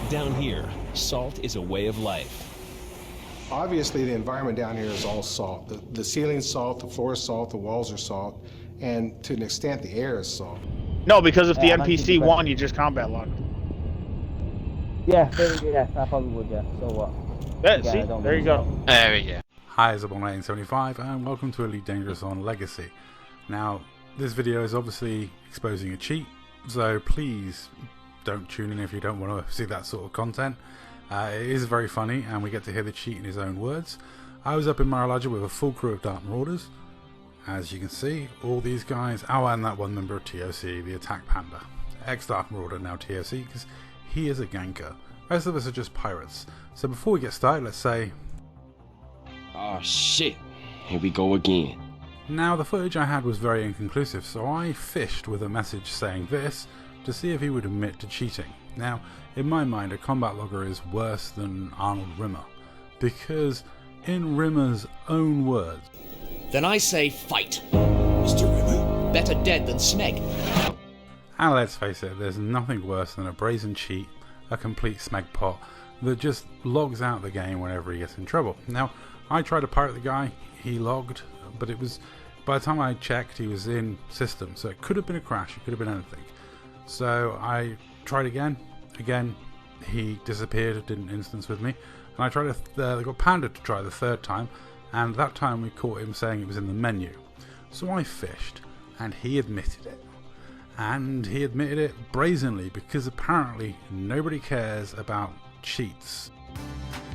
Down here, salt is a way of life. Obviously, the environment down here is all salt. The ceiling's salt, the floor is salt, the walls are salt, and to an extent, the air is salt. No, because if the NPC won, you just combat lock. Yeah, I probably would, yeah. So what? Yeah, see? There you go. There we go. Hi, it's Zable1975 and welcome to Elite Dangerous on Legacy. Now, this video is obviously exposing a cheat, so please don't tune in if you don't want to see that sort of content. It is very funny and we get to hear the cheat in his own words. I was up in Mar-a-Lago with a full crew of Dark Marauders. As you can see, all these guys, and that one member of TOC, the Attack Panda. Ex-Dark Marauder, now TOC, because he is a ganker. Most of us are just pirates. So before we get started, let's say... Oh shit, here we go again. Now the footage I had was very inconclusive, so I fished with a message saying this to see if he would admit to cheating. Now, in my mind, a combat logger is worse than Arnold Rimmer, because in Rimmer's own words... Then I say fight, Mr. Rimmer. Better dead than Smeg. And let's face it, there's nothing worse than a brazen cheat, a complete Smeg pot, that just logs out the game whenever he gets in trouble. Now, I tried to pirate the guy, he logged, but it was, by the time I checked, he was in system, so it could have been a crash, it could have been anything. So I tried again, he disappeared, didn't instance with me, and I tried got Panda to try the third time, and that time we caught him saying it was in the menu. So I fished, and he admitted it. And he admitted it brazenly, because apparently nobody cares about cheats.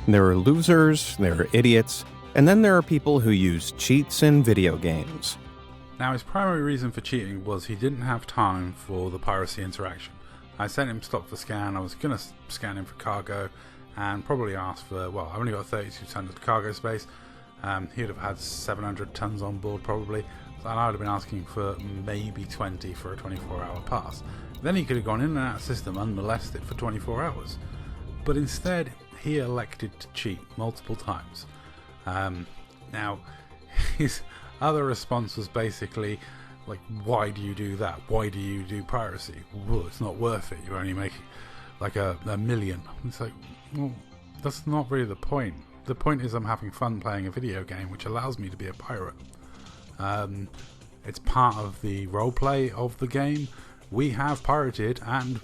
There are losers, there are idiots, and then there are people who use cheats in video games. Now his primary reason for cheating was he didn't have time for the piracy interaction. I sent him stop for scan, I was going to scan him for cargo, and probably ask for, well, I've only got 32 tons of cargo space. He'd have had 700 tons on board probably, and I would have been asking for maybe 20 for a 24-hour pass. Then he could have gone in and out of the system unmolested for 24 hours. But instead, he elected to cheat multiple times. Now, his other response was basically, like, why do you do that? Why do you do piracy? Well, it's not worth it. You're only making like a million. It's like, well, that's not really the point. The point is I'm having fun playing a video game which allows me to be a pirate. It's part of the roleplay of the game. We have pirated and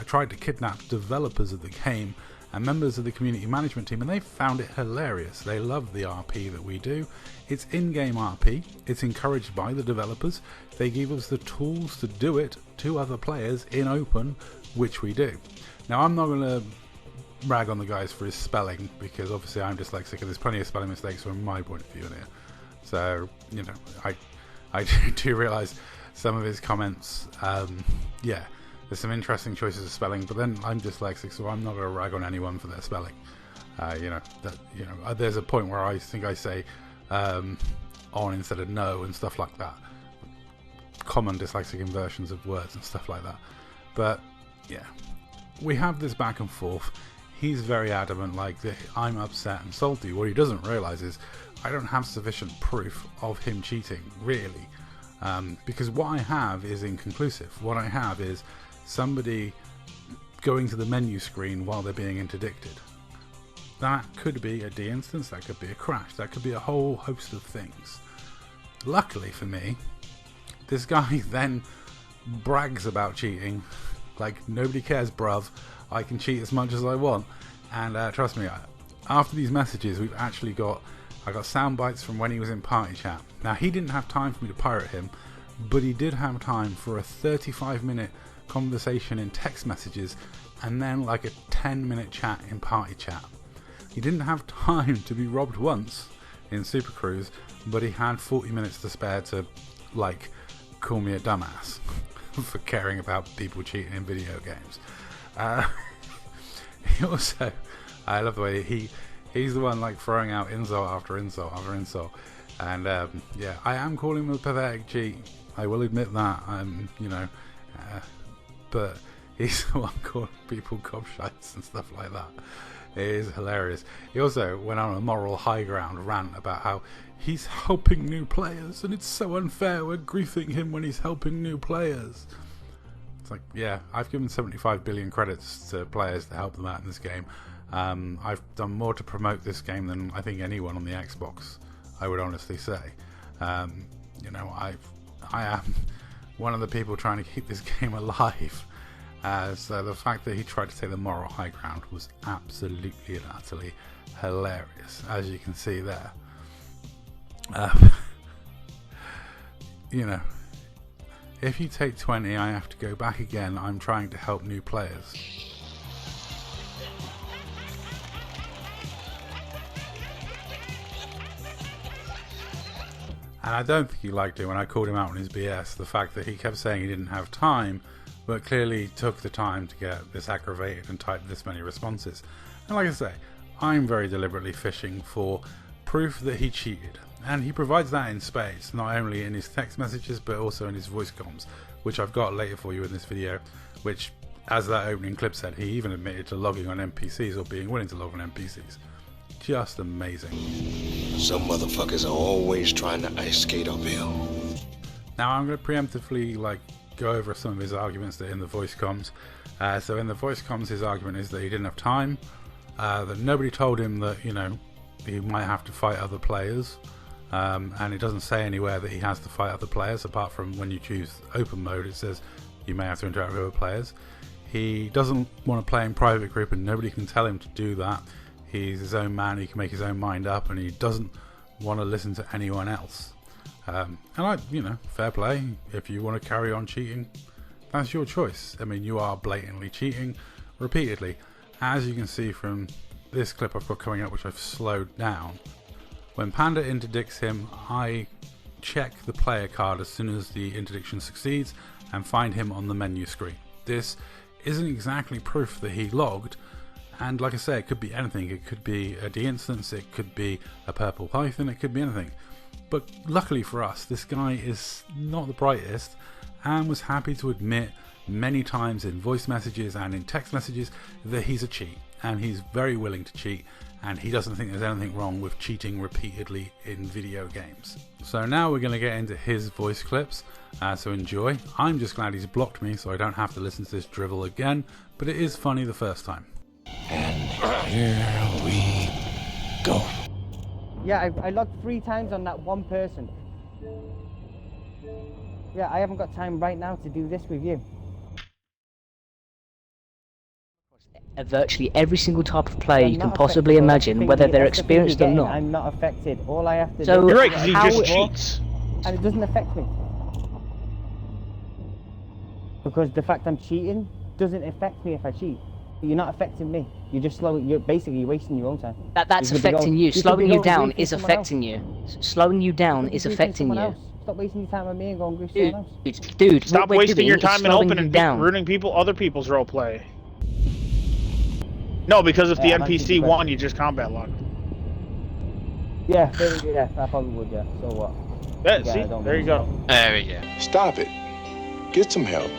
tried to kidnap developers of the game and members of the community management team, and they found it hilarious. They love the RP that we do. It's in-game RP. It's encouraged by the developers. They give us the tools to do it to other players in open, which we do. Now, I'm not going to rag on the guys for his spelling, because obviously I'm dyslexic and there's plenty of spelling mistakes from my point of view in here. So, you know, I do realise some of his comments, yeah, there's some interesting choices of spelling, but then I'm dyslexic, so I'm not going to rag on anyone for their spelling. There's a point where I think I say on instead of no and stuff like that. Common dyslexic inversions of words and stuff like that. But, yeah, we have this back and forth. He's very adamant, like, I'm upset and salty. What he doesn't realise is I don't have sufficient proof of him cheating, really. Because what I have is inconclusive. What I have is somebody going to the menu screen while they're being interdicted. That could be a de-instance, that could be a crash, that could be a whole host of things. Luckily for me, this guy then brags about cheating, like, nobody cares, bruv. I can cheat as much as I want. And trust me, after these messages, I got sound bites from when he was in party chat. Now, he didn't have time for me to pirate him, but he did have time for a 35-minute conversation in text messages and then like a 10-minute chat in party chat. He didn't have time to be robbed once in Super Cruise, but he had 40 minutes to spare to, like, call me a dumbass for caring about people cheating in video games. He also, I love the way he's the one, like, throwing out insult after insult after insult, and yeah, I am calling him a pathetic cheat. I will admit that. But he's the one calling people gobshites and stuff like that. It is hilarious. He also went on a moral high ground rant about how he's helping new players and it's so unfair we're griefing him when he's helping new players. It's like, yeah, I've given 75 billion credits to players to help them out in this game. I've done more to promote this game than I think anyone on the Xbox, I would honestly say. You know, I am one of the people trying to keep this game alive. So the fact that he tried to take the moral high ground was absolutely and utterly hilarious, as you can see there. You know, if you take 20, I have to go back again. I'm trying to help new players. And I don't think he liked it when I called him out on his BS. The fact that he kept saying he didn't have time, but clearly took the time to get this aggravated and type this many responses. And like I say, I'm very deliberately fishing for proof that he cheated. And he provides that in spades, not only in his text messages, but also in his voice comms, which I've got later for you in this video, which, as that opening clip said, he even admitted to logging on NPCs or being willing to log on NPCs. Just amazing. Some motherfuckers are always trying to ice skate uphill. Now I'm going to preemptively go over some of his arguments that in the voice comms. So in the voice comms, his argument is that he didn't have time, that nobody told him that, you know, he might have to fight other players, and it doesn't say anywhere that he has to fight other players, apart from when you choose open mode it says you may have to interact with other players. He doesn't want to play in private group and nobody can tell him to do that. He's his own man, he can make his own mind up, and he doesn't want to listen to anyone else. And you know, fair play. If you want to carry on cheating, that's your choice. I mean, you are blatantly cheating repeatedly. As you can see from this clip I've got coming up, which I've slowed down, when Panda interdicts him, I check the player card as soon as the interdiction succeeds and find him on the menu screen. This isn't exactly proof that he logged, and like I say, it could be anything. It could be a de-instance, it could be a purple python, it could be anything. But luckily for us, this guy is not the brightest and was happy to admit many times in voice messages and in text messages that he's a cheat, and he's very willing to cheat, and he doesn't think there's anything wrong with cheating repeatedly in video games. So now we're going to get into his voice clips, so enjoy. I'm just glad he's blocked me so I don't have to listen to this drivel again, but it is funny the first time. And here we go. Yeah, I logged 3 times on that one person. Yeah, I haven't got time right now to do this with you. Virtually every single type of player you can possibly imagine, whether they're experienced or not. I'm not affected. All I have to do... You're right, because he just cheats. And it doesn't affect me. Because the fact I'm cheating doesn't affect me if I cheat. You're not affecting me. You're just you're basically wasting your own time. That's affecting you. Slowing you down is affecting you. Slowing you down is affecting you. Stop wasting your time on me and go and grief someone else. Dude, stop wasting your time in open and ruining other people's roleplay. No, because if the NPC won, you just combat log. Yeah, yeah, I probably would, yeah. So what? Yeah, see? There you go. There we go. Stop it. Get some help.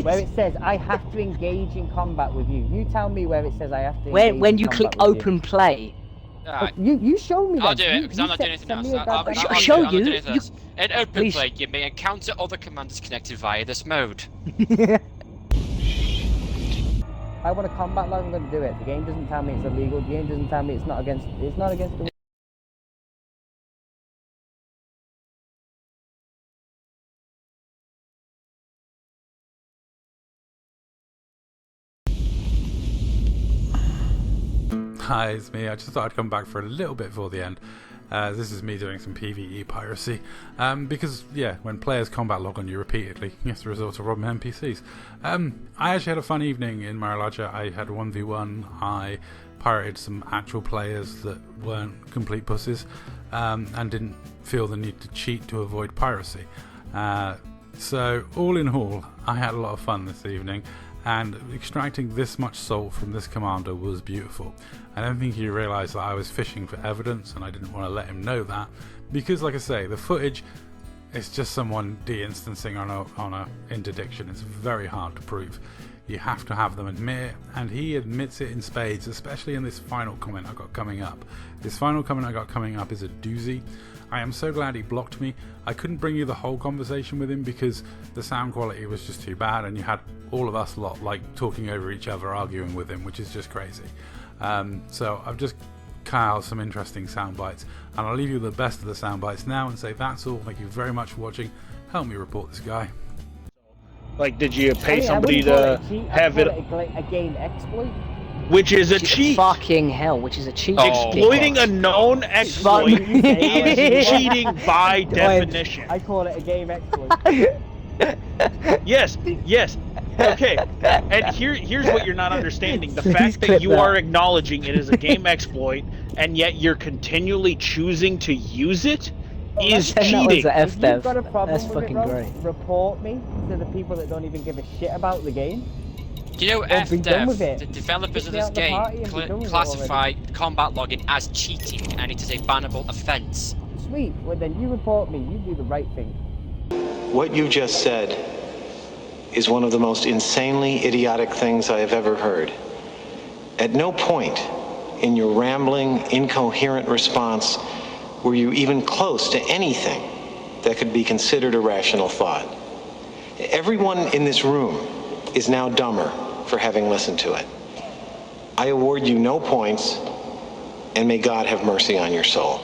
Where it says I have to engage in combat with you. You tell me where it says I have to engage when you click open play. You show me that. I'll do it, because I'm not doing anything else. I'll show you. In open play, you may encounter other commanders connected via this mode. I want to combat log, I'm going to do it. The game doesn't tell me it's illegal. The game doesn't tell me it's not against the... Hi, it's me. I just thought I'd come back for a little bit before the end. This is me doing some PvE piracy. Because, yeah, when players combat log on you repeatedly, you have to resort to robbing NPCs. I actually had a fun evening in Marilaja. I had a 1v1. I pirated some actual players that weren't complete pussies and didn't feel the need to cheat to avoid piracy. So, all in all, I had a lot of fun this evening. And extracting this much salt from this commander was beautiful. I don't think he realised that I was fishing for evidence, and I didn't want to let him know that, because like I say, the footage is just someone de-instancing on a interdiction. It's very hard to prove. You have to have them admit it, and he admits it in spades, especially in this final comment I got coming up. This final comment I got coming up is a doozy. I am so glad he blocked me. I couldn't bring you the whole conversation with him because the sound quality was just too bad, and you had all of us lot like talking over each other, arguing with him, which is just crazy. So I've just cut out some interesting sound bites, and I'll leave you the best of the sound bites now and say that's all. Thank you very much for watching. Help me report this guy. Like, did you pay somebody to have it? A game exploit? Which is a cheat. Fucking hell, which is a cheat. Exploiting a known exploit is cheating by definition. I call it a game exploit. Yes. Okay. And here's what you're not understanding. The fact that you are acknowledging it as a game exploit, and yet you're continually choosing to use it, is cheating. If you've got a problem with it, Rob, report me to the people that don't even give a shit about the game. Do you know FDev, the developers of this game, classify combat logging as cheating, and it is a bannable offence? Sweet, well then you report me, you do the right thing. What you just said is one of the most insanely idiotic things I have ever heard. At no point in your rambling, incoherent response were you even close to anything that could be considered a rational thought. Everyone in this room is now dumber for having listened to it. I award you no points, and may God have mercy on your soul.